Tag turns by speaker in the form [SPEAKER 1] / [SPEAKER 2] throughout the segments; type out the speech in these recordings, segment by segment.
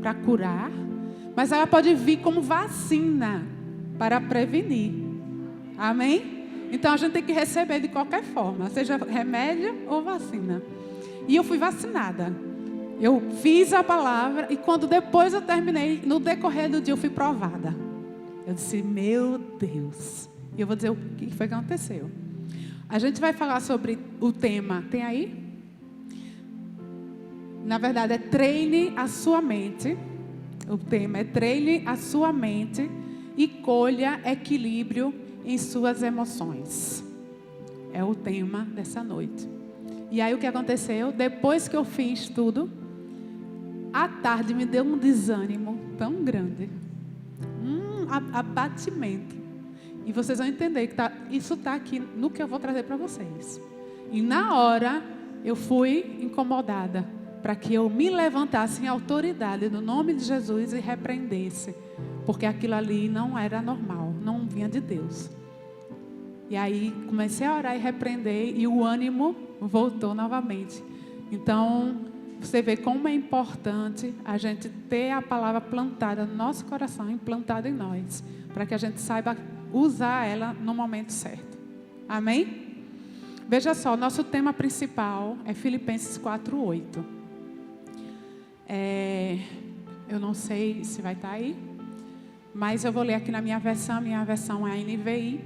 [SPEAKER 1] para curar, mas ela pode vir como vacina para prevenir. Amém? Então a gente tem que receber de qualquer forma, seja remédio ou vacina. E eu fui vacinada. Eu fiz a palavra e quando depois eu terminei, no decorrer do dia eu fui provada. Eu disse, meu Deus. E eu vou dizer o que foi que aconteceu. A gente vai falar sobre o tema, tem aí? Na verdade é treine a sua mente. O tema é treine a sua mente e colha equilíbrio em suas emoções. É o tema dessa noite. E aí o que aconteceu? Depois que eu fiz tudo, à tarde me deu um desânimo tão grande. Abatimento. E vocês vão entender que isso está aqui no que eu vou trazer para vocês. E na hora eu fui incomodada para que eu me levantasse em autoridade no nome de Jesus e repreendesse. Porque aquilo ali não era normal, não vinha de Deus. E aí comecei a orar e repreender e o ânimo voltou novamente. Então, você vê como é importante a gente ter a palavra plantada no nosso coração, implantada em nós, para que a gente saiba usar ela no momento certo. Amém? Veja só, nosso tema principal é Filipenses 4:8. Eu não sei se vai estar aí, mas eu vou ler aqui na minha versão é a NVI,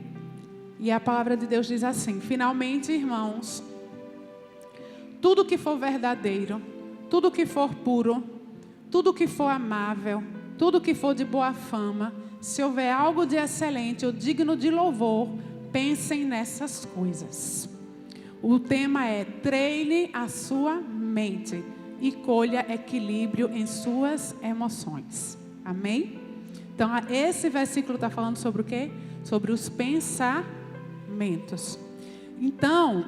[SPEAKER 1] e a palavra de Deus diz assim: finalmente, irmãos, tudo que for verdadeiro, tudo que for puro, tudo que for amável, tudo que for de boa fama, se houver algo de excelente ou digno de louvor, pensem nessas coisas. O tema é treine a sua mente e colha equilíbrio em suas emoções. Amém? Então, esse versículo está falando sobre o quê? Sobre os pensamentos. Então,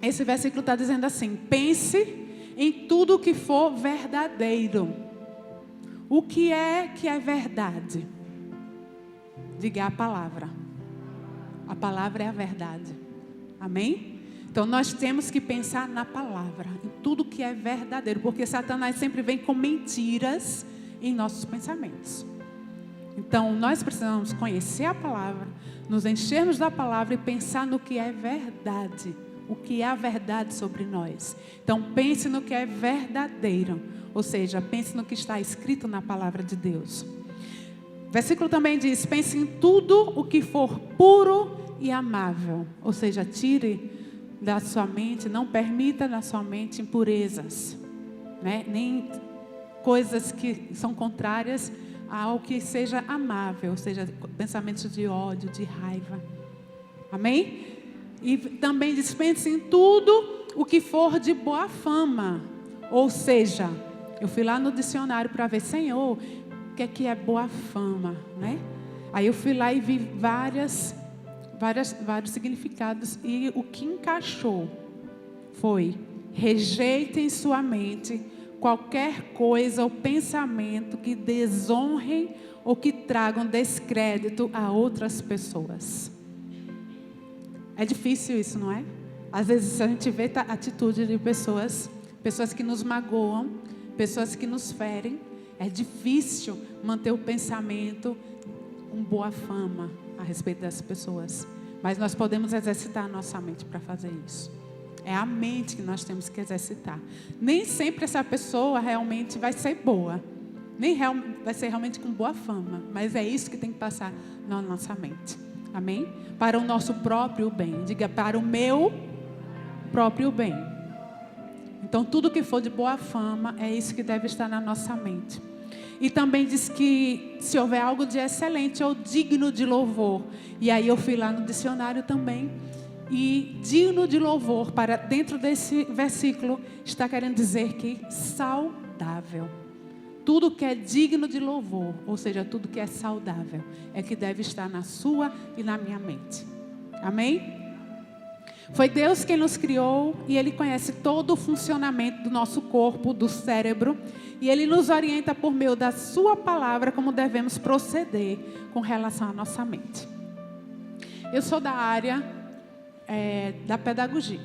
[SPEAKER 1] esse versículo está dizendo assim: pense em tudo que for verdadeiro. O que é verdade? Diga a palavra. A palavra é a verdade. Amém? Então nós temos que pensar na palavra, em tudo que é verdadeiro, porque Satanás sempre vem com mentiras em nossos pensamentos. Então nós precisamos conhecer a palavra, nos enchermos da palavra e pensar no que é verdade. O que é a verdade sobre nós. Então pense no que é verdadeiro, ou seja, pense no que está escrito na palavra de Deus. O versículo também diz: pense em tudo o que for puro e amável, ou seja, tire da sua mente, não permita na sua mente impurezas, né? Nem coisas que são contrárias ao que seja amável, ou seja, pensamentos de ódio, de raiva. Amém? E também dispense em tudo o que for de boa fama. Ou seja, eu fui lá no dicionário para ver, Senhor, o que é boa fama, né? Aí eu fui lá e vi vários significados. E o que encaixou foi: rejeite em sua mente qualquer coisa ou pensamento que desonrem ou que tragam descrédito a outras pessoas. É difícil isso, não é? Às vezes a gente vê a atitude de pessoas que nos magoam, pessoas que nos ferem. É difícil manter o pensamento com boa fama a respeito das pessoas. Mas nós podemos exercitar a nossa mente para fazer isso. É a mente que nós temos que exercitar. Nem sempre essa pessoa realmente vai ser boa. Nem vai ser realmente com boa fama. Mas é isso que tem que passar na nossa mente. Amém? Para o nosso próprio bem. Diga: para o meu próprio bem. Então tudo que for de boa fama, é isso que deve estar na nossa mente. E também diz que se houver algo de excelente ou digno de louvor. E aí eu fui lá no dicionário também. E digno de louvor, para dentro desse versículo, está querendo dizer que saudável. Tudo que é digno de louvor, ou seja, tudo que é saudável, é que deve estar na sua e na minha mente. Amém? Foi Deus quem nos criou e Ele conhece todo o funcionamento do nosso corpo, do cérebro. E Ele nos orienta por meio da sua palavra como devemos proceder com relação à nossa mente. Eu sou da área da pedagogia.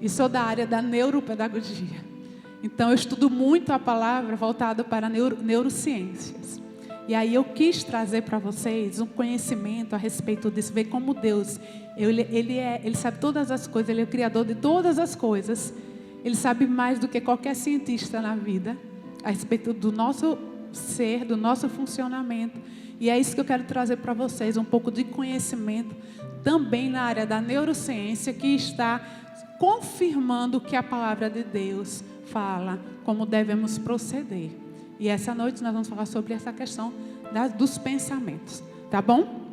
[SPEAKER 1] E sou da área da neuropedagogia. Então eu estudo muito a palavra voltada para neurociências. E aí eu quis trazer para vocês um conhecimento a respeito disso, ver como Deus, Ele sabe todas as coisas, Ele é o Criador de todas as coisas. Ele sabe mais do que qualquer cientista na vida, a respeito do nosso ser, do nosso funcionamento. E é isso que eu quero trazer para vocês, um pouco de conhecimento, também na área da neurociência, que está confirmando o que a palavra de Deus fala, como devemos proceder. E essa noite nós vamos falar sobre essa questão dos pensamentos, tá bom?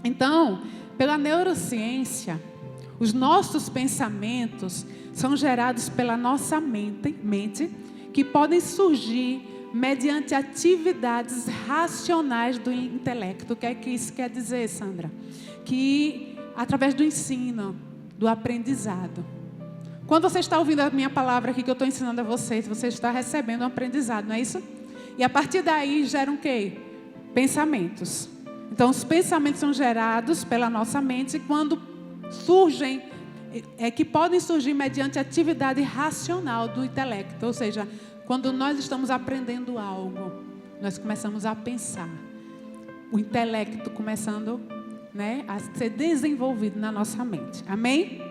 [SPEAKER 1] Então, pela neurociência, os nossos pensamentos são gerados pela nossa mente, que podem surgir mediante atividades racionais do intelecto. O que é que isso quer dizer, Sandra? Que através do ensino, do aprendizado. Quando você está ouvindo a minha palavra aqui que eu estou ensinando a vocês, você está recebendo um aprendizado, não é isso? E a partir daí geram o quê? Pensamentos. Então os pensamentos são gerados pela nossa mente quando surgem, que podem surgir mediante atividade racional do intelecto. Ou seja, quando nós estamos aprendendo algo, nós começamos a pensar. O intelecto começando, a ser desenvolvido na nossa mente. Amém?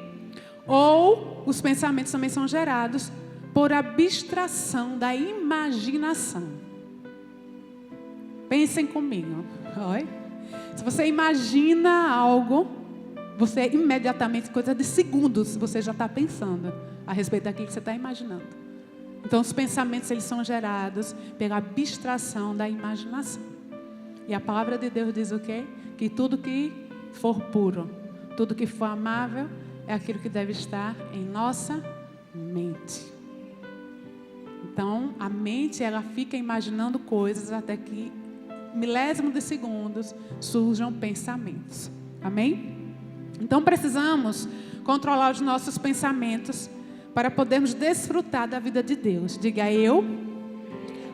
[SPEAKER 1] Ou os pensamentos também são gerados por abstração da imaginação. Pensem comigo. Oi? Se você imagina algo, você imediatamente, coisa de segundos, você já está pensando a respeito daquilo que você está imaginando. Então os pensamentos, eles são gerados pela abstração da imaginação. E a palavra de Deus diz o quê? Que tudo que for puro, tudo que for amável, é aquilo que deve estar em nossa mente. Então, a mente, ela fica imaginando coisas até que, milésimos de segundos, surjam pensamentos. Amém? Então, precisamos controlar os nossos pensamentos para podermos desfrutar da vida de Deus. Diga, eu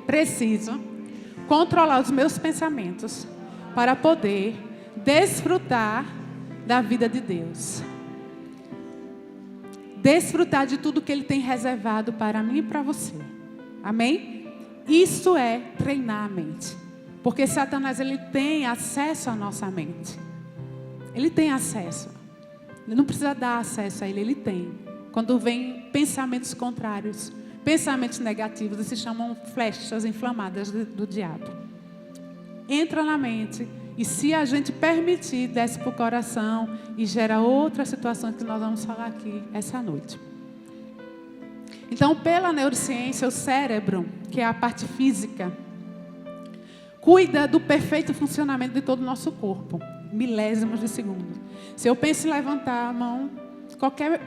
[SPEAKER 1] preciso controlar os meus pensamentos para poder desfrutar da vida de Deus. Desfrutar de tudo que Ele tem reservado para mim e para você. Amém? Isso é treinar a mente. Porque Satanás, ele tem acesso à nossa mente. Ele tem acesso. Ele não precisa dar acesso a ele, ele tem. Quando vem pensamentos contrários, pensamentos negativos, eles se chamam flechas inflamadas do diabo. Entra na mente. E se a gente permitir, desce para o coração e gera outras situações que nós vamos falar aqui essa noite. Então, pela neurociência, o cérebro, que é a parte física, cuida do perfeito funcionamento de todo o nosso corpo. Milésimos de segundo. Se eu penso em levantar a mão, qualquer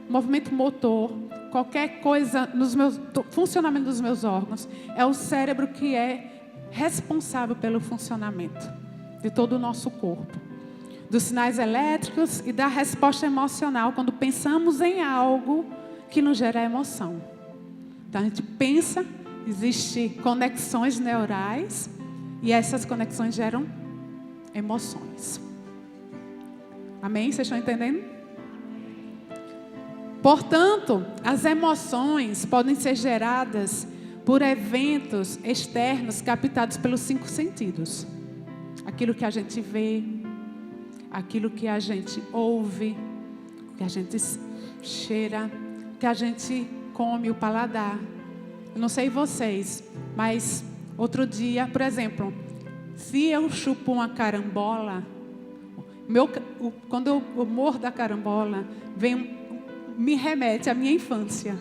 [SPEAKER 1] movimento motor, qualquer coisa funcionamento dos meus órgãos, é o cérebro que é responsável pelo funcionamento de todo o nosso corpo, dos sinais elétricos e da resposta emocional quando pensamos em algo que nos gera emoção. Então a gente pensa, existem conexões neurais e essas conexões geram emoções. Amém? Vocês estão entendendo? Portanto, as emoções podem ser geradas por eventos externos captados pelos 5 sentidos. Aquilo que a gente vê, aquilo que a gente ouve, que a gente cheira, que a gente come, o paladar. Eu não sei vocês, mas outro dia, por exemplo, se eu chupo uma carambola, quando eu mordo a carambola, me remete à minha infância.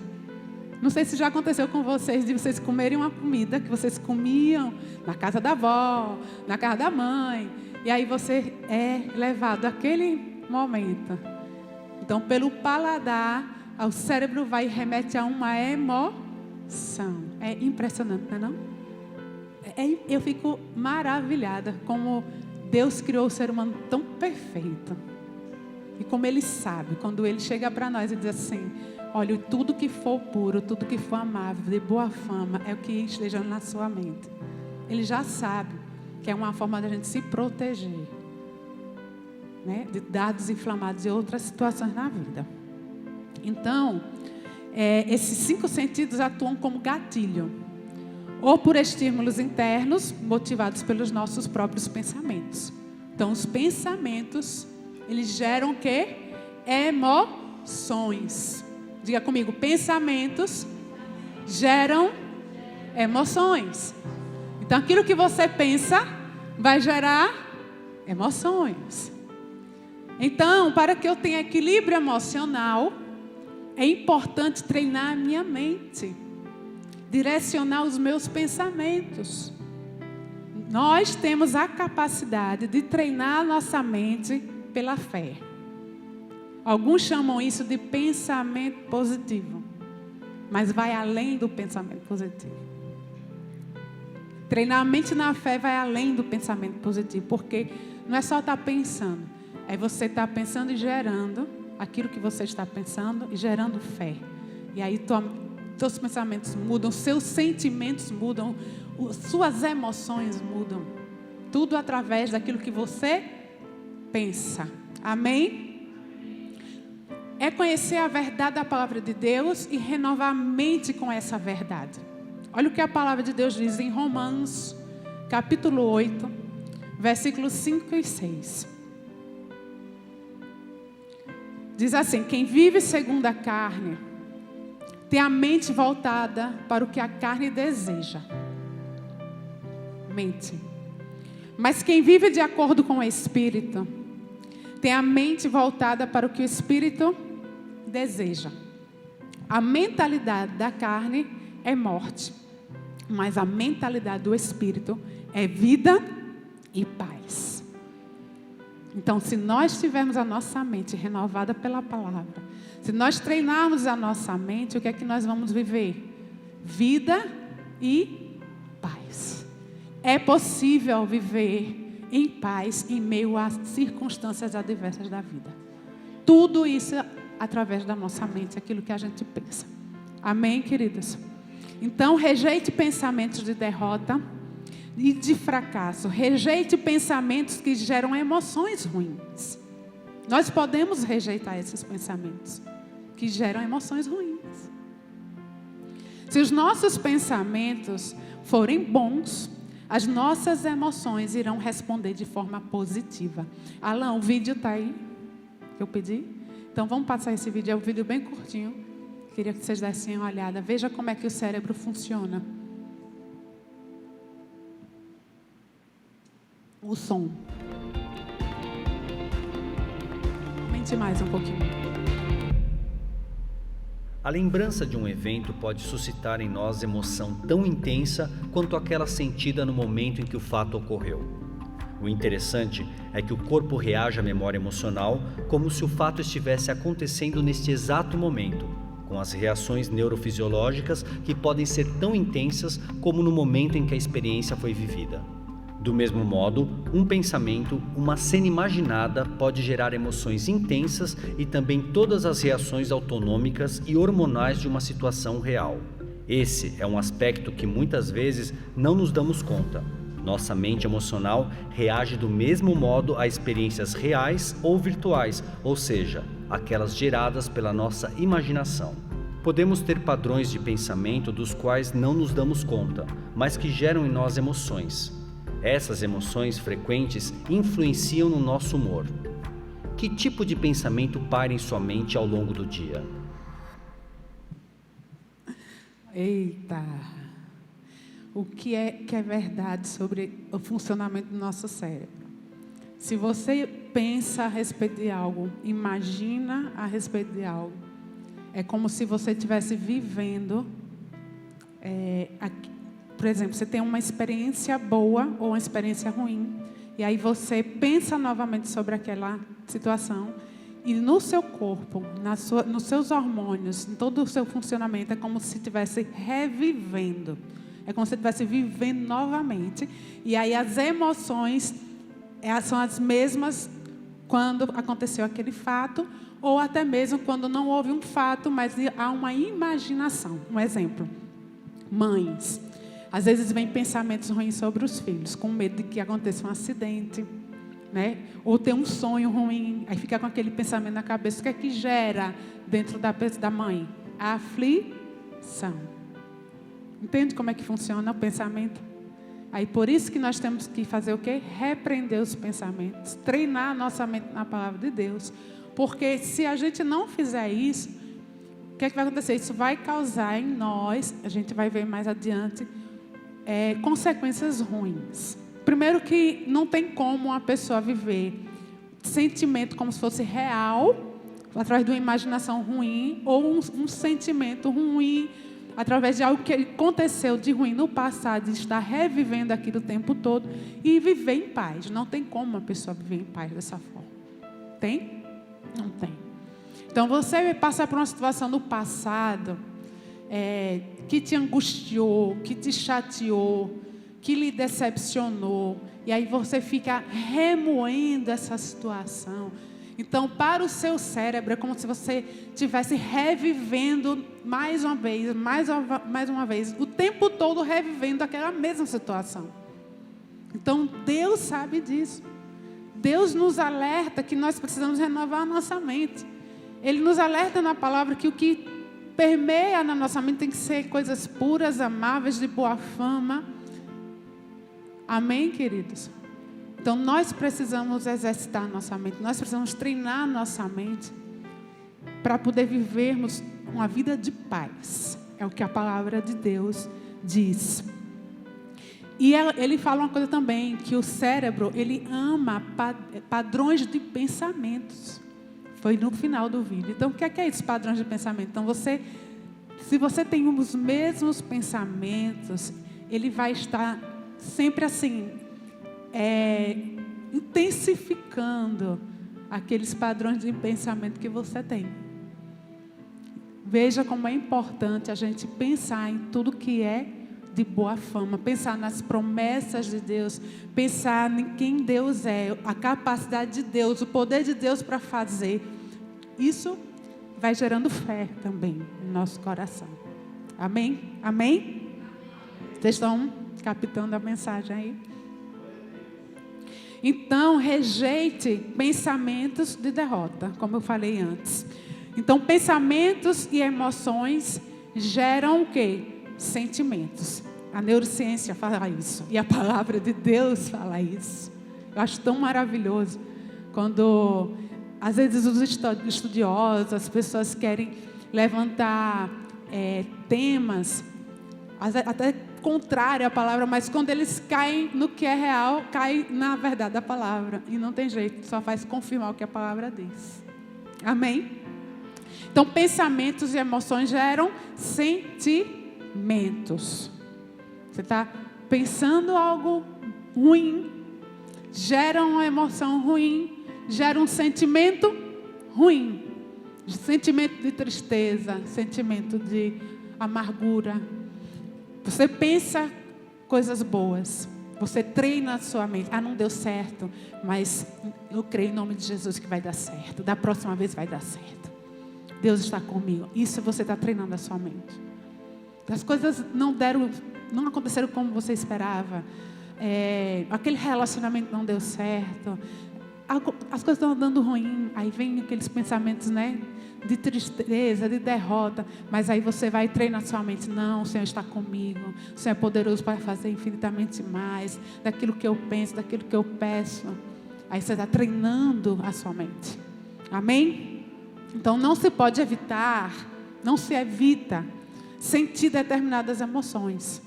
[SPEAKER 1] Não sei se já aconteceu com vocês, de vocês comerem uma comida que vocês comiam na casa da avó, na casa da mãe. E aí você é levado àquele momento. Então, pelo paladar, o cérebro vai e remete a uma emoção. É impressionante, não é não? Eu fico maravilhada como Deus criou o ser humano tão perfeito. E como Ele sabe, quando Ele chega para nós e diz assim: olha, tudo que for puro, tudo que for amável, de boa fama, é o que esteja na sua mente. Ele já sabe que é uma forma da gente se proteger, de dados inflamados e outras situações na vida. Então, esses 5 sentidos atuam como gatilho, ou por estímulos internos motivados pelos nossos próprios pensamentos. Então, os pensamentos, eles geram o quê? Emoções. Diga comigo, pensamentos geram emoções. Então, aquilo que você pensa vai gerar emoções. Então, para que eu tenha equilíbrio emocional, é importante treinar a minha mente, direcionar os meus pensamentos. Nós temos a capacidade de treinar a nossa mente pela fé. Alguns chamam isso de pensamento positivo, mas vai além do pensamento positivo. Treinar a mente na fé vai além do pensamento positivo, porque não é só estar pensando, é você estar pensando e gerando aquilo que você está pensando e gerando fé. E aí seus pensamentos mudam, seus sentimentos mudam, suas emoções mudam. Tudo através daquilo que você pensa. Amém? É conhecer a verdade da palavra de Deus e renovar a mente com essa verdade. Olha o que a palavra de Deus diz em Romanos, capítulo 8, versículos 5 e 6. Diz assim: quem vive segundo a carne tem a mente voltada para o que a carne deseja. Mente. Mas quem vive de acordo com o Espírito tem a mente voltada para o que o Espírito deseja. A mentalidade da carne é morte, mas a mentalidade do Espírito é vida e paz. Então, se nós tivermos a nossa mente renovada pela palavra, se nós treinarmos a nossa mente, o que é que nós vamos viver? Vida e paz. É possível viver em paz em meio às circunstâncias adversas da vida. Tudo isso através da nossa mente, aquilo que a gente pensa. Amém, queridos? Então, rejeite pensamentos de derrota e de fracasso. Rejeite pensamentos que geram emoções ruins. Nós podemos rejeitar esses pensamentos que geram emoções ruins. Se os nossos pensamentos forem bons, as nossas emoções irão responder de forma positiva. Alan, o vídeo está aí? Eu pedi? Então vamos passar esse vídeo. É um vídeo bem curtinho. Queria que vocês dessem uma olhada. Veja como é que o cérebro funciona. O som. Aumente mais um pouquinho.
[SPEAKER 2] A lembrança de um evento pode suscitar em nós emoção tão intensa quanto aquela sentida no momento em que o fato ocorreu. O interessante é que o corpo reage à memória emocional como se o fato estivesse acontecendo neste exato momento, com as reações neurofisiológicas que podem ser tão intensas como no momento em que a experiência foi vivida. Do mesmo modo, um pensamento, uma cena imaginada pode gerar emoções intensas e também todas as reações autonômicas e hormonais de uma situação real. Esse é um aspecto que muitas vezes não nos damos conta. Nossa mente emocional reage do mesmo modo a experiências reais ou virtuais, ou seja, aquelas geradas pela nossa imaginação. Podemos ter padrões de pensamento dos quais não nos damos conta, mas que geram em nós emoções. Essas emoções frequentes influenciam no nosso humor. Que tipo de pensamento paira em sua mente ao longo do dia?
[SPEAKER 1] Eita! O que é verdade sobre o funcionamento do nosso cérebro? Se você pensa a respeito de algo, imagina a respeito de algo, é como se você estivesse vivendo aqui. Por exemplo, você tem uma experiência boa ou uma experiência ruim, e aí você pensa novamente sobre aquela situação, e no seu corpo, nos seus hormônios, em todo o seu funcionamento, é como se estivesse revivendo. É como se estivesse vivendo novamente. E aí as emoções são as mesmas quando aconteceu aquele fato, ou até mesmo quando não houve um fato, mas há uma imaginação. Um exemplo, mães. Às vezes vem pensamentos ruins sobre os filhos, com medo de que aconteça um acidente, né? Ou ter um sonho ruim, aí fica com aquele pensamento na cabeça. O que é que gera dentro da mãe? aflição. Entende como é que funciona o pensamento? Aí por isso que nós temos que fazer o quê? Repreender os pensamentos, treinar a nossa mente na palavra de Deus. Porque se a gente não fizer isso, o que é que vai acontecer? Isso vai causar em nós, a gente vai ver mais adiante, consequências ruins. Primeiro que não tem como uma pessoa viver sentimento como se fosse real, através de uma imaginação ruim, ou um sentimento ruim, através de algo que aconteceu de ruim no passado, e estar revivendo aquilo o tempo todo, e viver em paz. Não tem como uma pessoa viver em paz dessa forma. Tem? Não tem. Então, você passar por uma situação no passado, que te angustiou, que te chateou, que lhe decepcionou, e aí você fica remoendo essa situação. Então, para o seu cérebro, é como se você estivesse revivendo mais uma vez, o tempo todo revivendo aquela mesma situação. Então, Deus sabe disso. Deus nos alerta que nós precisamos renovar a nossa mente. Ele nos alerta na palavra que o que permeia na nossa mente tem que ser coisas puras, amáveis, de boa fama. Amém, queridos? Então, nós precisamos exercitar a nossa mente, nós precisamos treinar a nossa mente para poder vivermos uma vida de paz. É o que a palavra de Deus diz. E ele fala uma coisa também, que o cérebro, ele ama padrões de pensamentos. Foi no final do vídeo. Então, o que é isso, padrões de pensamento? Então, se você tem os mesmos pensamentos, ele vai estar sempre assim, intensificando aqueles padrões de pensamento que você tem. Veja como é importante a gente pensar em tudo que é de boa fama, pensar nas promessas de Deus, pensar em quem Deus é, a capacidade de Deus, o poder de Deus para fazer. Isso vai gerando fé também no nosso coração. Amém? Amém? Vocês estão captando a mensagem aí? Então, rejeite pensamentos de derrota, como eu falei antes. Então, pensamentos e emoções geram o quê? Sentimentos. A neurociência fala isso. E a palavra de Deus fala isso. Eu acho tão maravilhoso. Quando, às vezes, os estudiosos, as pessoas querem levantar temas, até contrário à palavra, mas quando eles caem no que é real, caem na verdade da palavra. E não tem jeito, só faz confirmar o que a palavra diz. Amém? Então, pensamentos e emoções geram sentimentos. Você está pensando algo ruim, gera uma emoção ruim, gera um sentimento ruim. Sentimento de tristeza, sentimento de amargura. Você pensa coisas boas. Você treina a sua mente. Ah, não deu certo, mas eu creio em nome de Jesus que vai dar certo. Da próxima vez vai dar certo. Deus está comigo. Isso você está treinando a sua mente. As coisas não aconteceram como você esperava. Aquele relacionamento não deu certo. As coisas estão andando ruim. Aí vem aqueles pensamentos, né? De tristeza, de derrota, mas aí você vai treinar sua mente. Não, o Senhor está comigo, o Senhor é poderoso para fazer infinitamente mais daquilo que eu penso, daquilo que eu peço. Aí você está treinando a sua mente. Amém? Então não se pode evitar, não se evita sentir determinadas emoções.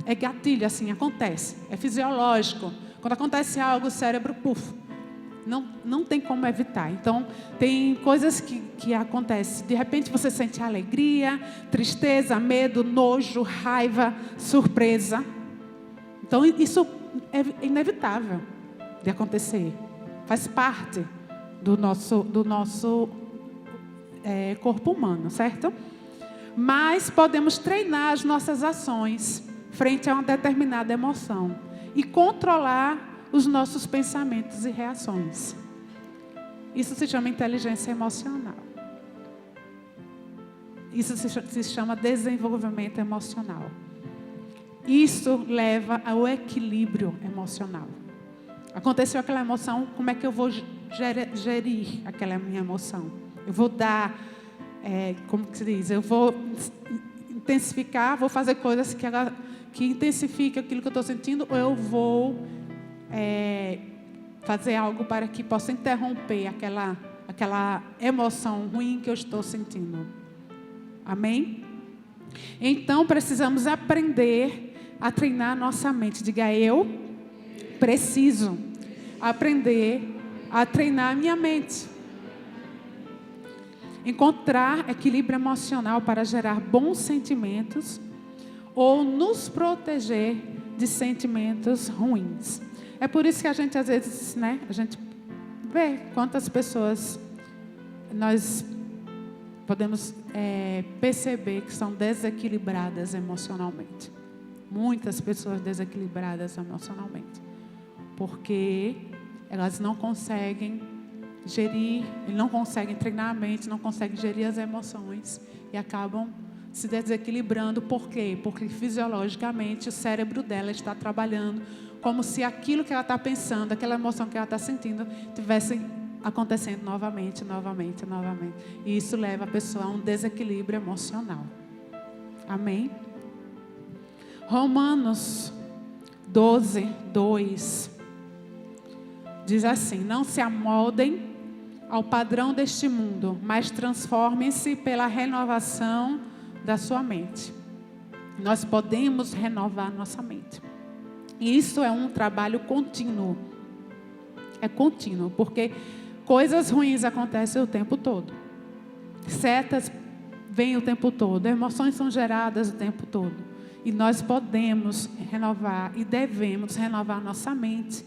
[SPEAKER 1] É gatilho, assim, acontece, é fisiológico. Quando acontece algo, o cérebro, não tem como evitar. Então, tem coisas que acontecem. De repente, você sente alegria, tristeza, medo, nojo, raiva, surpresa. Então, isso é inevitável de acontecer. Faz parte do nosso corpo humano, certo? Mas podemos treinar as nossas ações frente a uma determinada emoção e controlar os nossos pensamentos e reações. Isso se chama inteligência emocional. Isso se chama desenvolvimento emocional. Isso leva ao equilíbrio emocional. Aconteceu aquela emoção, como é que eu vou gerir aquela minha emoção? Eu vou dar como que se diz? Eu vou intensificar, vou fazer coisas que intensifiquem aquilo que eu estou sentindo, ou eu vou fazer algo para que possa interromper aquela emoção ruim que eu estou sentindo. Amém? Então, precisamos aprender a treinar a nossa mente. Diga, eu preciso aprender a treinar a minha mente. Encontrar equilíbrio emocional para gerar bons sentimentos ou nos proteger de sentimentos ruins. É por isso que a gente, às vezes, a gente vê quantas pessoas nós podemos perceber que são desequilibradas emocionalmente. Muitas pessoas desequilibradas emocionalmente. Porque elas não conseguem gerir, não conseguem treinar a mente, não conseguem gerir as emoções e acabam se desequilibrando. Por quê? Porque fisiologicamente o cérebro dela está trabalhando como se aquilo que ela está pensando, aquela emoção que ela está sentindo, tivesse acontecendo novamente. E isso leva a pessoa a um desequilíbrio emocional. Amém? Romanos 12:2 diz assim: não se amoldem ao padrão deste mundo, mas transformem-se pela renovação da sua mente. Nós podemos renovar nossa mente. E isso é um trabalho contínuo. É contínuo, porque coisas ruins acontecem o tempo todo. Setas vêm o tempo todo. Emoções são geradas o tempo todo. E nós podemos renovar e devemos renovar nossa mente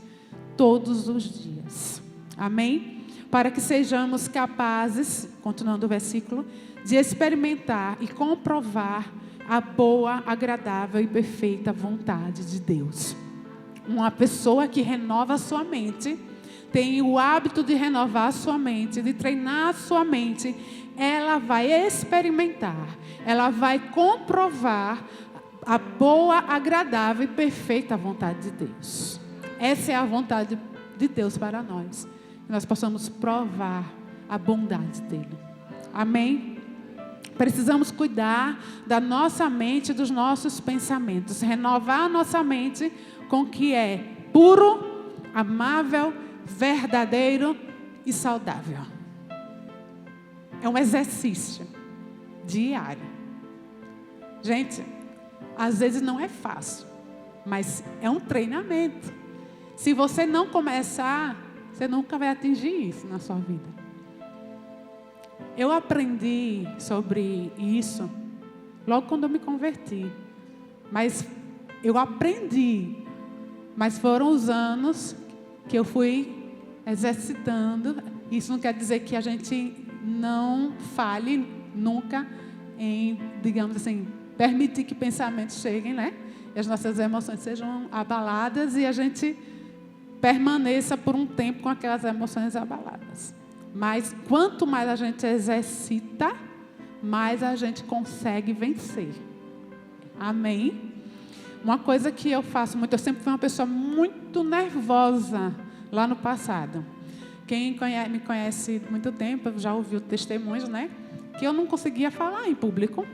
[SPEAKER 1] todos os dias. Amém? Para que sejamos capazes, continuando o versículo, de experimentar e comprovar a boa, agradável e perfeita vontade de Deus. Uma pessoa que renova a sua mente, tem o hábito de renovar a sua mente, de treinar a sua mente, ela vai experimentar, ela vai comprovar a boa, agradável e perfeita vontade de Deus. Essa é a vontade de Deus para nós. Que nós possamos provar a bondade dEle. Amém? Precisamos cuidar da nossa mente e dos nossos pensamentos. Renovar a nossa mente com o que é puro, amável, verdadeiro e saudável. É um exercício diário. Gente, às vezes não é fácil, mas é um treinamento. Se você não começar, você nunca vai atingir isso na sua vida. Eu aprendi sobre isso logo quando eu me converti. Mas eu aprendi. Mas foram os anos que eu fui exercitando. Isso não quer dizer que a gente não falhe nunca em, digamos assim, permitir que pensamentos cheguem, né? E as nossas emoções sejam abaladas e a gente permaneça por um tempo com aquelas emoções abaladas. Mas quanto mais a gente exercita, mais a gente consegue vencer. Amém? Uma coisa que eu faço muito, eu sempre fui uma pessoa muito nervosa lá no passado. Quem me conhece há muito tempo, já ouviu testemunhos, né? Que eu não conseguia falar em público.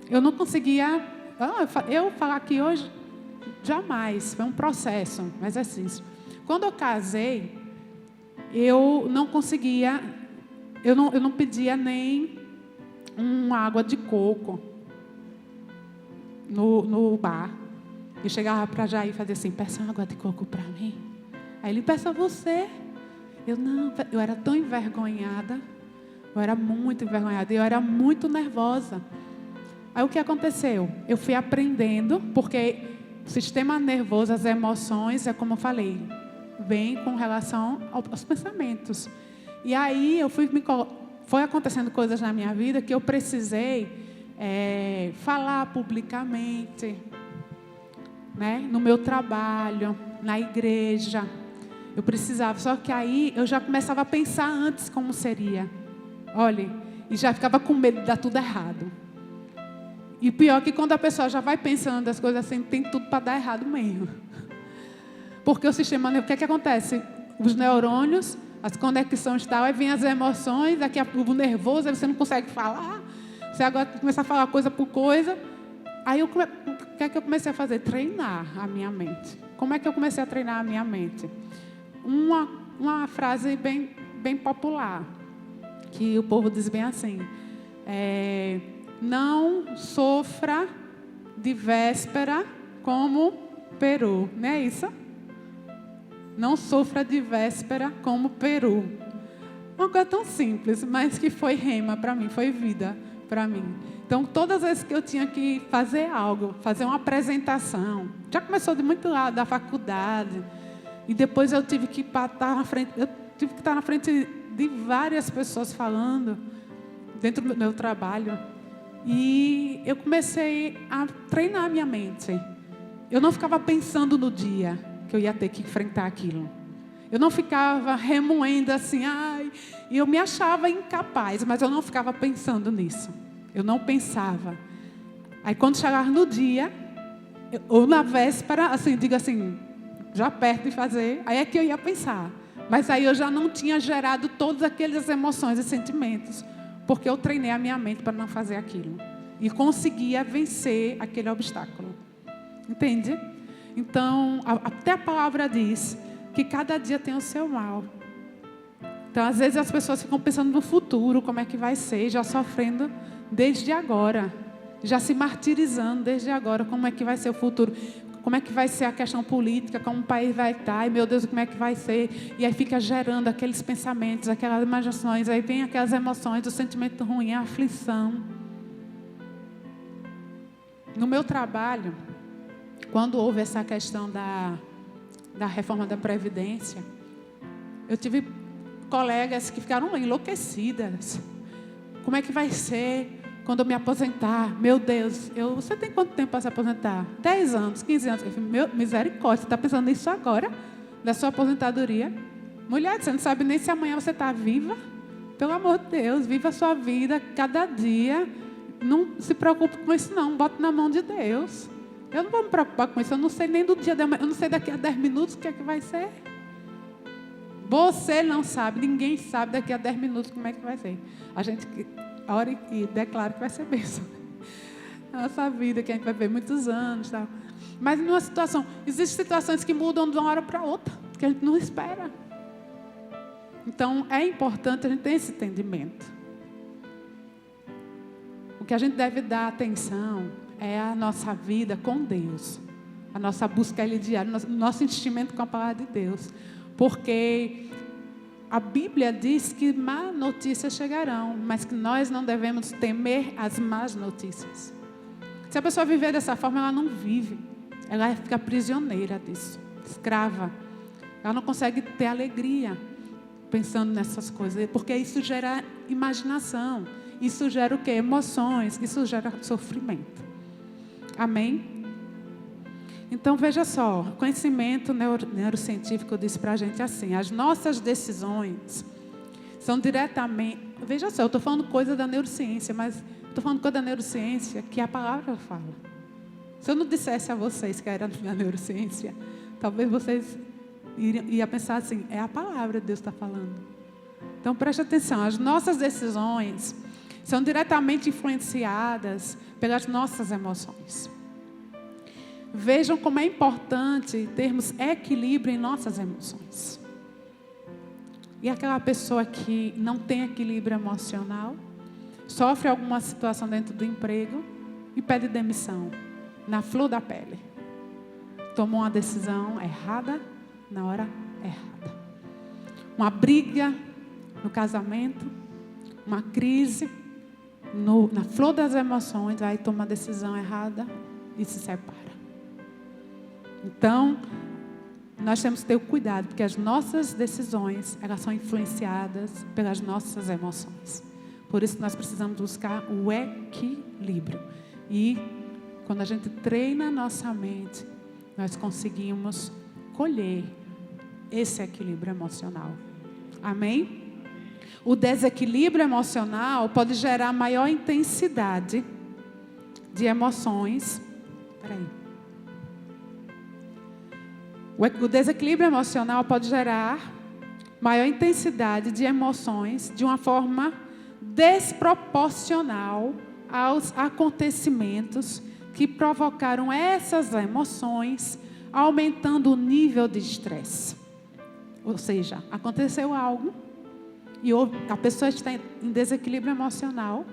[SPEAKER 1] Eu não conseguia... eu falar aqui hoje, jamais. Foi um processo, um exercício. Quando eu casei, eu não conseguia... Eu não pedia nem uma água de coco no bar. Eu chegava para Jair e fazia assim: peça uma água de coco para mim. Aí ele: peça você. Eu era tão envergonhada. Eu era muito envergonhada. Eu era muito nervosa. Aí o que aconteceu? Eu fui aprendendo, porque o sistema nervoso, as emoções, é como eu falei, vem com relação aos pensamentos. E aí foi acontecendo coisas na minha vida que eu precisei falar publicamente, né? No meu trabalho, na igreja. Eu precisava, só que aí eu já começava a pensar antes como seria. Olha, e já ficava com medo de dar tudo errado. E pior que quando a pessoa já vai pensando as coisas assim, tem tudo para dar errado mesmo. Porque o sistema, o que é que acontece? Os neurônios as conexões e tal, aí vem as emoções, daqui a pouco o nervoso, aí você não consegue falar, você agora começa a falar coisa por coisa. Aí o que é que eu comecei a fazer? Treinar a minha mente. Como é que eu comecei a treinar a minha mente? Uma frase bem popular, que o povo diz bem assim, não sofra de véspera como peru, não é isso? Não sofra de véspera como peru. Uma coisa tão simples, mas que foi rema para mim, foi vida para mim. Então, todas as vezes que eu tinha que fazer algo, fazer uma apresentação, já começou de muito lado, da faculdade, e depois eu tive que estar na frente de várias pessoas falando, dentro do meu trabalho, e eu comecei a treinar a minha mente. Eu não ficava pensando no dia que eu ia ter que enfrentar aquilo. Eu não ficava remoendo assim, e eu me achava incapaz, mas eu não ficava pensando nisso. Eu não pensava. Aí quando chegava no dia, ou na véspera, assim, digo assim, já perto de fazer, aí é que eu ia pensar. Mas aí eu já não tinha gerado todas aquelas emoções e sentimentos, porque eu treinei a minha mente para não fazer aquilo. E conseguia vencer aquele obstáculo. Entende? Então, até a palavra diz que cada dia tem o seu mal. Então, às vezes as pessoas ficam pensando no futuro, como é que vai ser, já sofrendo desde agora, já se martirizando desde agora, como é que vai ser o futuro, como é que vai ser a questão política, como o país vai estar, e meu Deus, como é que vai ser, e aí fica gerando aqueles pensamentos, aquelas imaginações, aí vem aquelas emoções, o sentimento ruim, a aflição. No meu trabalho, quando houve essa questão da reforma da Previdência, eu tive colegas que ficaram enlouquecidas. Como é que vai ser quando eu me aposentar? Meu Deus, você tem quanto tempo para se aposentar? 10 anos, 15 anos. Eu falei, misericórdia, você está pensando nisso agora? Da sua aposentadoria? Mulher, você não sabe nem se amanhã você está viva? Pelo amor de Deus, viva a sua vida cada dia. Não se preocupe com isso não, bota na mão de Deus. Eu não vou me preocupar com isso, eu não sei nem do dia de amanhã, eu não sei daqui a 10 minutos o que é que vai ser. Você não sabe, ninguém sabe daqui a 10 minutos como é que vai ser. A gente ora e declara que vai ser bênção. A nossa vida, que a gente vai ver muitos anos. Tal. Mas numa situação, existem situações que mudam de uma hora para outra, que a gente não espera. Então, é importante a gente ter esse entendimento. O que a gente deve dar atenção é a nossa vida com Deus. A nossa busca diária, nosso enchimento com a palavra de Deus. Porque a Bíblia diz que más notícias chegarão, mas que nós não devemos temer as más notícias. Se a pessoa viver dessa forma, ela não vive. Ela fica prisioneira disso, escrava. Ela não consegue ter alegria pensando nessas coisas, porque isso gera imaginação. Isso gera o quê? Emoções. Isso gera sofrimento. Amém? Então, veja só, o conhecimento neurocientífico diz para a gente assim, as nossas decisões são diretamente... Veja só, eu estou falando coisa da neurociência, mas estou falando coisa da neurociência que a palavra fala. Se eu não dissesse a vocês que era da neurociência, talvez vocês iriam pensar assim, é a palavra que Deus está falando. Então, preste atenção, as nossas decisões são diretamente influenciadas pelas nossas emoções. Vejam como é importante termos equilíbrio em nossas emoções. E aquela pessoa que não tem equilíbrio emocional, sofre alguma situação dentro do emprego e pede demissão, na flor da pele. Tomou uma decisão errada, na hora errada. Uma briga no casamento, uma crise, na flor das emoções, aí toma a decisão errada e se separa. Então, nós temos que ter o cuidado, porque as nossas decisões, elas são influenciadas pelas nossas emoções. Por isso, nós precisamos buscar o equilíbrio. E, quando a gente treina a nossa mente, nós conseguimos colher esse equilíbrio emocional. Amém? O desequilíbrio emocional pode gerar maior intensidade de emoções. O desequilíbrio emocional pode gerar maior intensidade de emoções de uma forma desproporcional aos acontecimentos que provocaram essas emoções, aumentando o nível de estresse. Ou seja, aconteceu algo e a pessoa está em desequilíbrio emocional,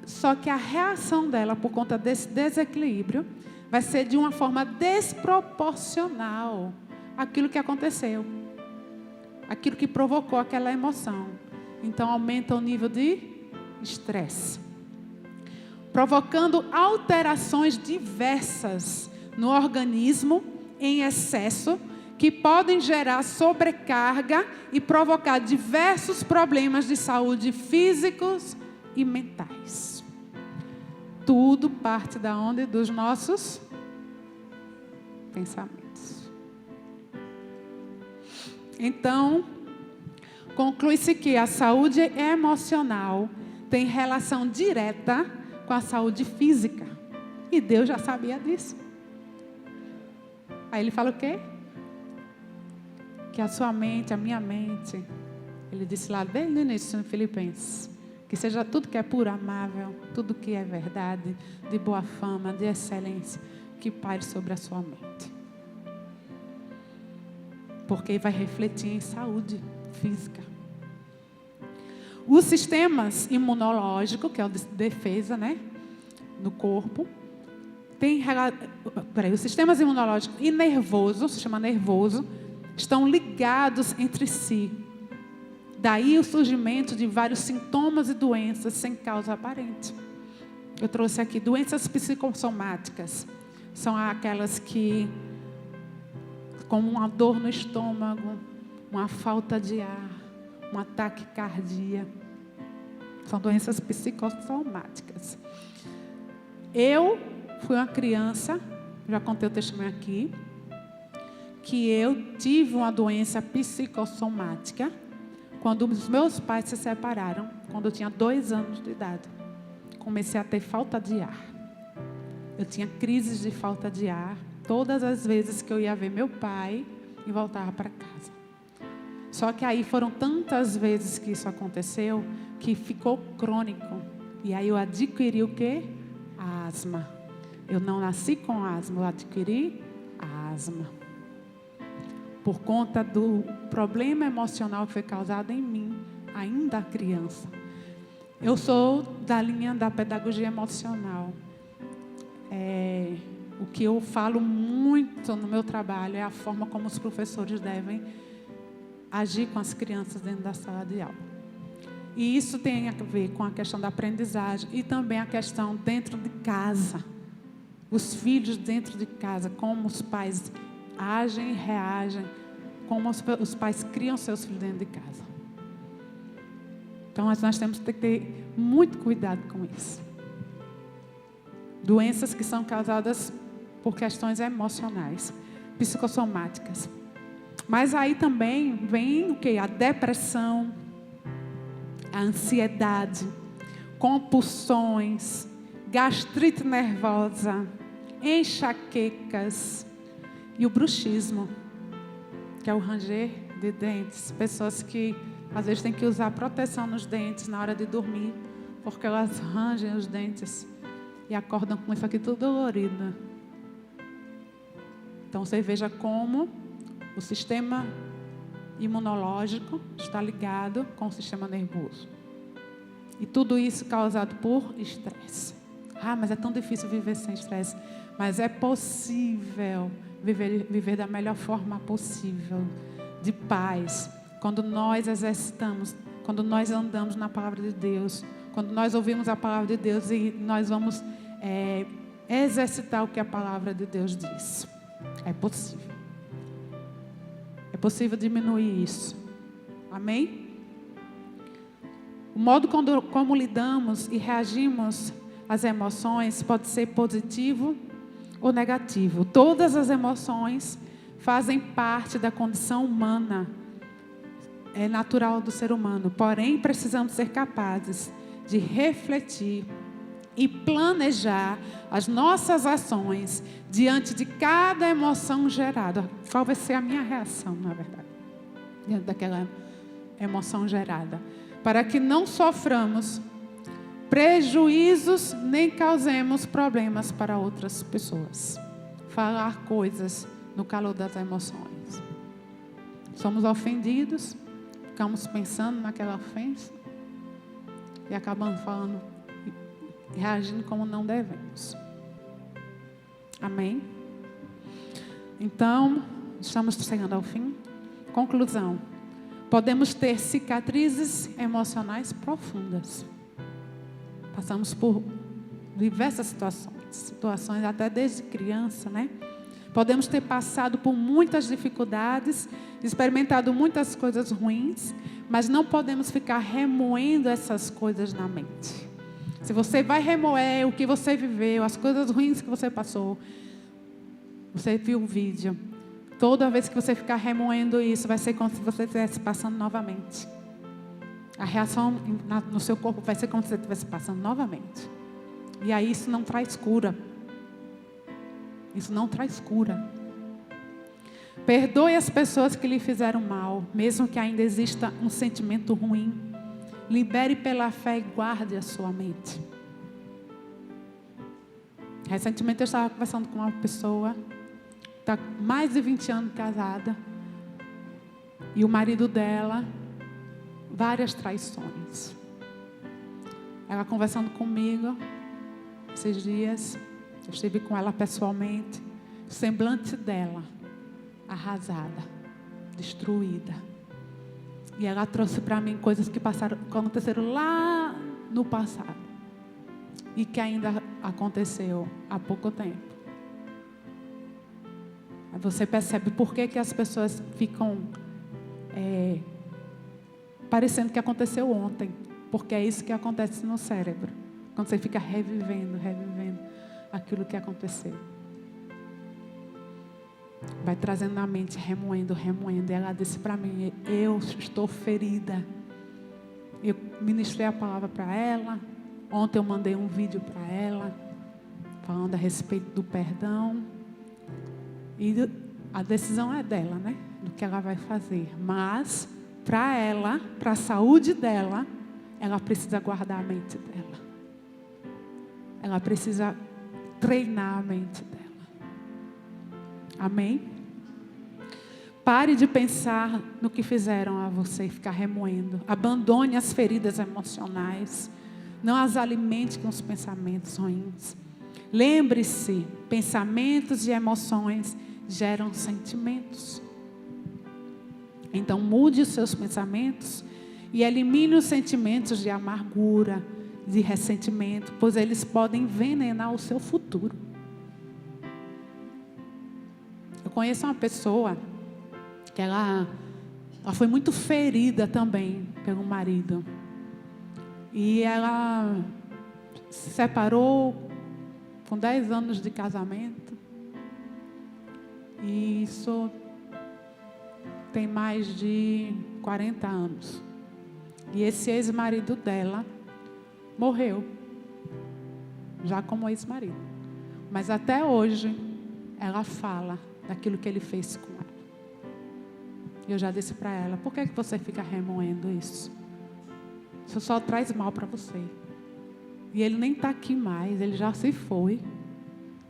[SPEAKER 1] só que a reação dela por conta desse desequilíbrio vai ser de uma forma desproporcional àquilo que aconteceu, aquilo que provocou aquela emoção. Então aumenta o nível de estresse, provocando alterações diversas no organismo em excesso, que podem gerar sobrecarga e provocar diversos problemas de saúde físicos e mentais. Tudo parte da onde? Dos nossos pensamentos. Então, conclui-se que a saúde emocional tem relação direta com a saúde física. E Deus já sabia disso. Aí ele fala o quê? Que a sua mente, a minha mente, ele disse lá desde o início no Filipenses, que seja tudo que é puro, amável, tudo que é verdade, de boa fama, de excelência, que paire sobre a sua mente. Porque vai refletir em saúde física. Os sistemas imunológicos, que é a defesa, né, no corpo, os sistemas imunológico e nervoso, sistema nervoso, estão ligados entre si. Daí o surgimento de vários sintomas e doenças sem causa aparente. Eu trouxe aqui doenças psicossomáticas. São aquelas que, como uma dor no estômago, uma falta de ar, um ataque cardíaco. São doenças psicossomáticas. Eu fui uma criança, já contei o testemunho aqui, que eu tive uma doença psicossomática quando os meus pais se separaram, quando eu tinha 2 anos de idade. Comecei a ter falta de ar. Eu tinha crises de falta de ar todas as vezes que eu ia ver meu pai e voltava para casa. Só que aí foram tantas vezes que isso aconteceu que ficou crônico. E aí eu adquiri o quê? Asma. Eu não nasci com asma, eu adquiri asma. Por conta do problema emocional que foi causado em mim, ainda criança. Eu sou da linha da pedagogia emocional. O que eu falo muito no meu trabalho é a forma como os professores devem agir com as crianças dentro da sala de aula. E isso tem a ver com a questão da aprendizagem e também a questão dentro de casa. Os filhos dentro de casa, como os pais agem e reagem, como os pais criam seus filhos dentro de casa. Então, nós temos que ter muito cuidado com isso. Doenças que são causadas por questões emocionais, psicossomáticas. Mas aí também vem o quê? A depressão, a ansiedade, compulsões, gastrite nervosa, enxaquecas e o bruxismo, que é o ranger de dentes. Pessoas que às vezes têm que usar proteção nos dentes na hora de dormir, porque elas rangem os dentes e acordam com isso aqui tudo dolorido. Então você veja como o sistema imunológico está ligado com o sistema nervoso. E tudo isso causado por estresse. Mas é tão difícil viver sem estresse. Mas é possível viver da melhor forma possível, de paz. Quando nós exercitamos, quando nós andamos na palavra de Deus, quando nós ouvimos a palavra de Deus e nós vamos exercitar o que a palavra de Deus diz. É possível. É possível diminuir isso. Amém? O modo como lidamos e reagimos às emoções pode ser positivo ou negativo. Todas as emoções fazem parte da condição humana, é natural do ser humano. Porém, precisamos ser capazes de refletir e planejar as nossas ações diante de cada emoção gerada. Qual vai ser a minha reação, na verdade? diante daquela emoção gerada, para que não soframos prejuízos nem causemos problemas para outras pessoas. Falar coisas no calor das emoções. Somos ofendidos, ficamos pensando naquela ofensa e acabamos falando e reagindo como não devemos. Amém? Então, estamos chegando ao fim. Conclusão. Podemos ter cicatrizes emocionais profundas. Passamos por diversas situações até desde criança, né? Podemos ter passado por muitas dificuldades, experimentado muitas coisas ruins, mas não podemos ficar remoendo essas coisas na mente. Se você vai remoer o que você viveu, as coisas ruins que você passou, você viu o vídeo, toda vez que você ficar remoendo isso, vai ser como se você estivesse passando novamente. A reação no seu corpo vai ser como se você estivesse passando novamente. E aí isso não traz cura. Isso não traz cura. Perdoe as pessoas que lhe fizeram mal, mesmo que ainda exista um sentimento ruim. Libere pela fé e guarde a sua mente. Recentemente eu estava conversando com uma pessoa, está mais de 20 anos casada, e o marido dela, várias traições. Ela conversando comigo esses dias, eu estive com ela pessoalmente, o semblante dela arrasada, destruída. E ela trouxe para mim coisas que aconteceram lá no passado e que ainda aconteceu há pouco tempo. Aí você percebe por que as pessoas ficam parecendo que aconteceu ontem, porque é isso que acontece no cérebro, quando você fica revivendo aquilo que aconteceu. Vai trazendo na mente, remoendo. E ela disse para mim, eu estou ferida. Eu ministrei a palavra para ela. Ontem eu mandei um vídeo para ela, falando a respeito do perdão. E a decisão é dela, né? Do que ela vai fazer. Mas, para ela, para a saúde dela, ela precisa guardar a mente dela. Ela precisa treinar a mente dela. Amém? Pare de pensar no que fizeram a você e ficar remoendo. Abandone as feridas emocionais. Não as alimente com os pensamentos ruins. Lembre-se, pensamentos e emoções geram sentimentos. Então mude os seus pensamentos e elimine os sentimentos de amargura, de ressentimento, pois eles podem envenenar o seu futuro. Eu conheço uma pessoa que ela foi muito ferida também pelo marido. E ela se separou com 10 anos de casamento. E isso tem mais de 40 anos. E esse ex-marido dela morreu, já como ex-marido. Mas até hoje, ela fala daquilo que ele fez com ela. E eu já disse para ela, por que você fica remoendo isso? Isso só traz mal para você. E ele nem está aqui mais, ele já se foi.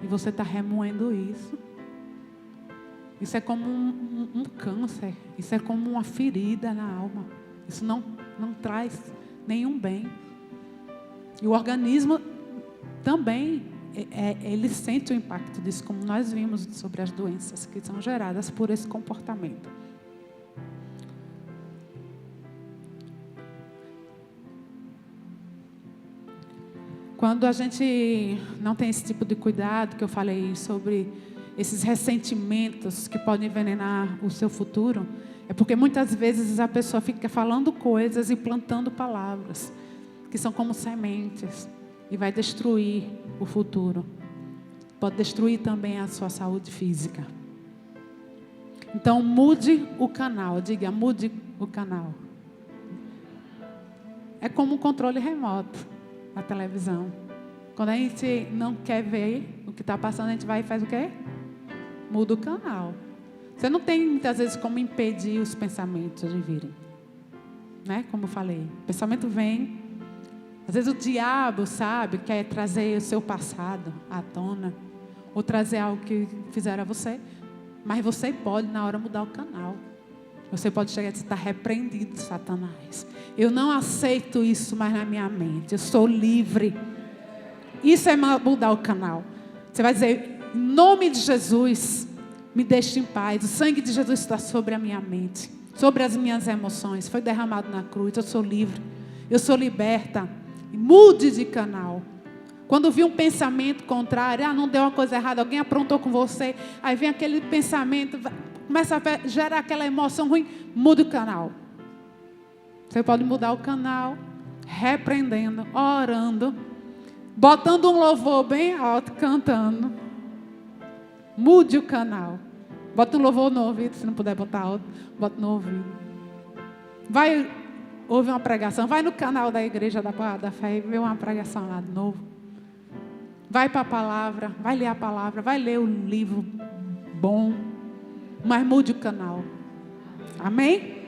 [SPEAKER 1] E você está remoendo isso. Isso é como um câncer, isso é como uma ferida na alma. Isso não traz nenhum bem. E o organismo também, ele sente o impacto disso, como nós vimos sobre as doenças que são geradas por esse comportamento. Quando a gente não tem esse tipo de cuidado, que eu falei sobre esses ressentimentos que podem envenenar o seu futuro, é porque muitas vezes a pessoa fica falando coisas e plantando palavras que são como sementes e vai destruir o futuro. Pode destruir também a sua saúde física. Então mude o canal, diga, mude o canal. É como um controle remoto na televisão. Quando a gente não quer ver o que está passando, a gente vai e faz o quê? Muda o canal. Você não tem muitas vezes como impedir os pensamentos de virem. Né? Como eu falei, o pensamento vem. Às vezes o diabo, sabe, quer trazer o seu passado à tona. Ou trazer algo que fizeram a você. Mas você pode, na hora, mudar o canal. Você pode chegar e dizer, está repreendido, Satanás. Eu não aceito isso mais na minha mente. Eu sou livre. Isso é mudar o canal. Você vai dizer, em nome de Jesus, me deixe em paz. O sangue de Jesus está sobre a minha mente, sobre as minhas emoções. Foi derramado na cruz. Eu sou livre. Eu sou liberta. Mude de canal. Quando vir um pensamento contrário, não deu uma coisa errada, alguém aprontou com você, aí vem aquele pensamento, começa a gerar aquela emoção ruim, muda o canal. Você pode mudar o canal, repreendendo, orando, botando um louvor bem alto, cantando. Mude o canal. Bota um louvor no ouvido, se não puder botar alto, bota no ouvido. Vai ouvir uma pregação, vai no canal da igreja da Palavra da Fé e vê uma pregação lá de novo. Vai para a palavra, vai ler a palavra, vai ler o livro bom, mas mude o canal. Amém?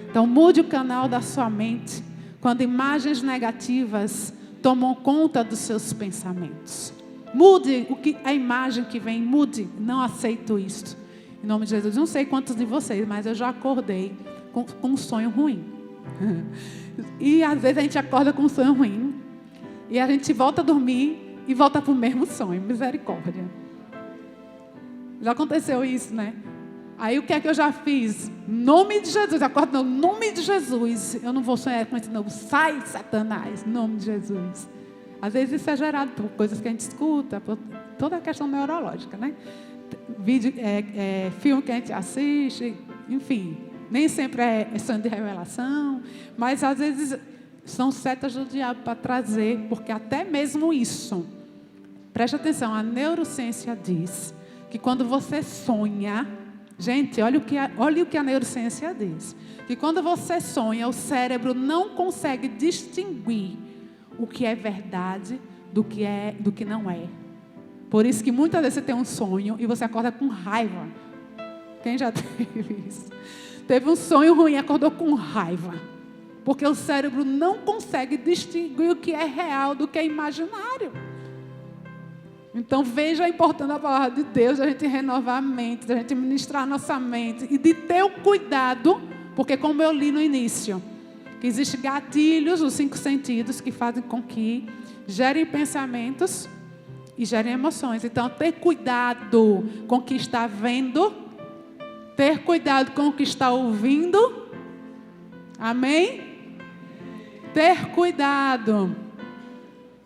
[SPEAKER 1] Então mude o canal da sua mente, quando imagens negativas tomam conta dos seus pensamentos. Mude a imagem que vem, mude, não aceito isso. Em nome de Jesus, não sei quantos de vocês, mas eu já acordei com um sonho ruim. E às vezes a gente acorda com um sonho ruim, e a gente volta a dormir, e volta para o mesmo sonho, misericórdia. Já aconteceu isso, né? Aí o que é que eu já fiz? Em nome de Jesus, acordo no nome de Jesus. Eu não vou sonhar com isso, não. Sai, Satanás, em nome de Jesus. Às vezes isso é gerado por coisas que a gente escuta, por toda a questão neurológica, né? Vídeo, filme que a gente assiste, enfim. Nem sempre é sonho de revelação, mas às vezes são setas do diabo para trazer, porque até mesmo isso. Preste atenção, a neurociência diz que quando você sonha, gente, olha o que a neurociência diz, que quando você sonha, o cérebro não consegue distinguir o que é verdade do que não é. Por isso que muitas vezes você tem um sonho e você acorda com raiva. Quem já teve isso? Teve um sonho ruim e acordou com raiva. Porque o cérebro não consegue distinguir o que é real do que é imaginário. Então veja a importância da palavra de Deus, a gente renovar a mente, a gente ministrar a nossa mente e de ter o cuidado, porque como eu li no início, que existem gatilhos, os 5 sentidos, que fazem com que gerem pensamentos e gerem emoções. Então ter cuidado com o que está vendo, ter cuidado com o que está ouvindo. Amém? Ter cuidado.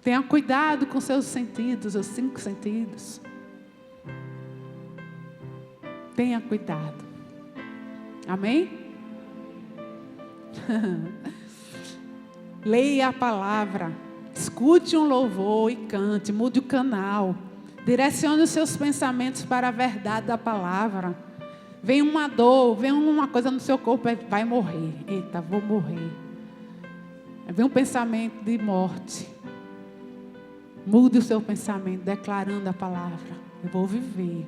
[SPEAKER 1] Tenha cuidado com seus sentidos, os 5 sentidos. Tenha cuidado. Amém? Leia a palavra. Escute um louvor e cante. Mude o canal. Direcione os seus pensamentos para a verdade da palavra. Vem uma dor, vem uma coisa no seu corpo, vai morrer. Eita, vou morrer. Vem um pensamento de morte. Mude o seu pensamento, declarando a palavra. Eu vou viver.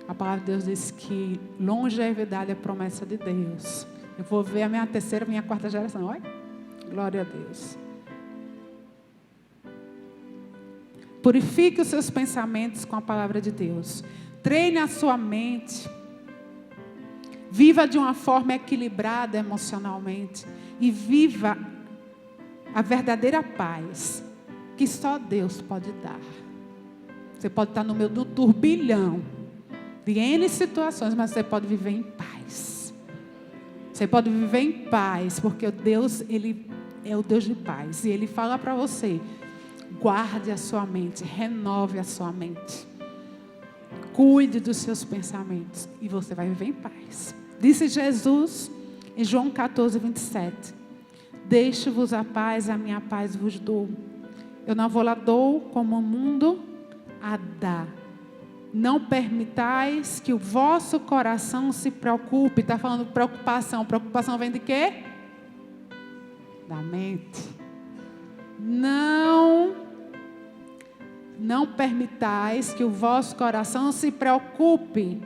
[SPEAKER 1] A palavra de Deus diz que longevidade é promessa de Deus. Eu vou ver a minha 3ª, minha 4ª geração. Olha, glória a Deus. Purifique os seus pensamentos com a palavra de Deus. Treine a sua mente. Viva de uma forma equilibrada emocionalmente. E viva a verdadeira paz que só Deus pode dar. Você pode estar no meio do turbilhão de N situações, mas você pode viver em paz. Você pode viver em paz, porque Deus, Ele é o Deus de paz. E Ele fala para você, guarde a sua mente, renove a sua mente. Cuide dos seus pensamentos e você vai viver em paz. Disse Jesus em João 14, 27. Deixo-vos a paz, a minha paz vos dou. Eu não vou lá dou como o mundo a dá. Não permitais que o vosso coração se preocupe. Está falando de preocupação. Preocupação vem de quê? Da mente. Não permitais que o vosso coração se preocupe.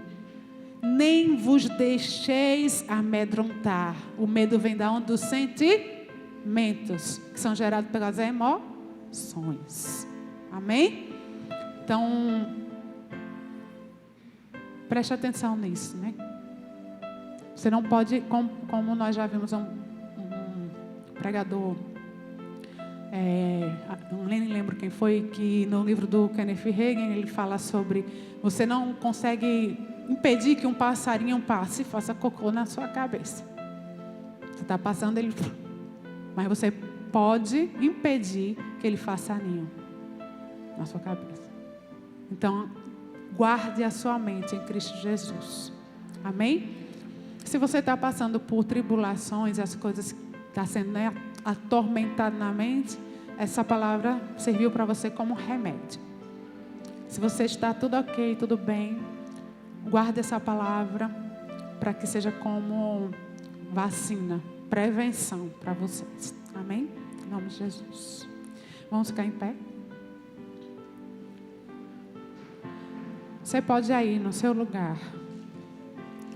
[SPEAKER 1] nem vos deixeis amedrontar. O medo vem da onde? Dos sentimentos, que são gerados pelas emoções. Amém? Então, preste atenção nisso, né? Você não pode, como nós já vimos um pregador, nem lembro quem foi, que no livro do Kenneth Hagin, ele fala sobre, você não consegue impedir que um passarinho passe e faça cocô na sua cabeça. Você está passando, mas você pode impedir que ele faça ninho na sua cabeça. Então, guarde a sua mente em Cristo Jesus. Amém? Se você está passando por tribulações, as coisas estão sendo atormentado na mente, essa palavra serviu para você como remédio. Se você está tudo ok, tudo bem, guarde essa palavra para que seja como vacina, prevenção para vocês. Amém? Em nome de Jesus. Vamos ficar em pé? Você pode ir no seu lugar.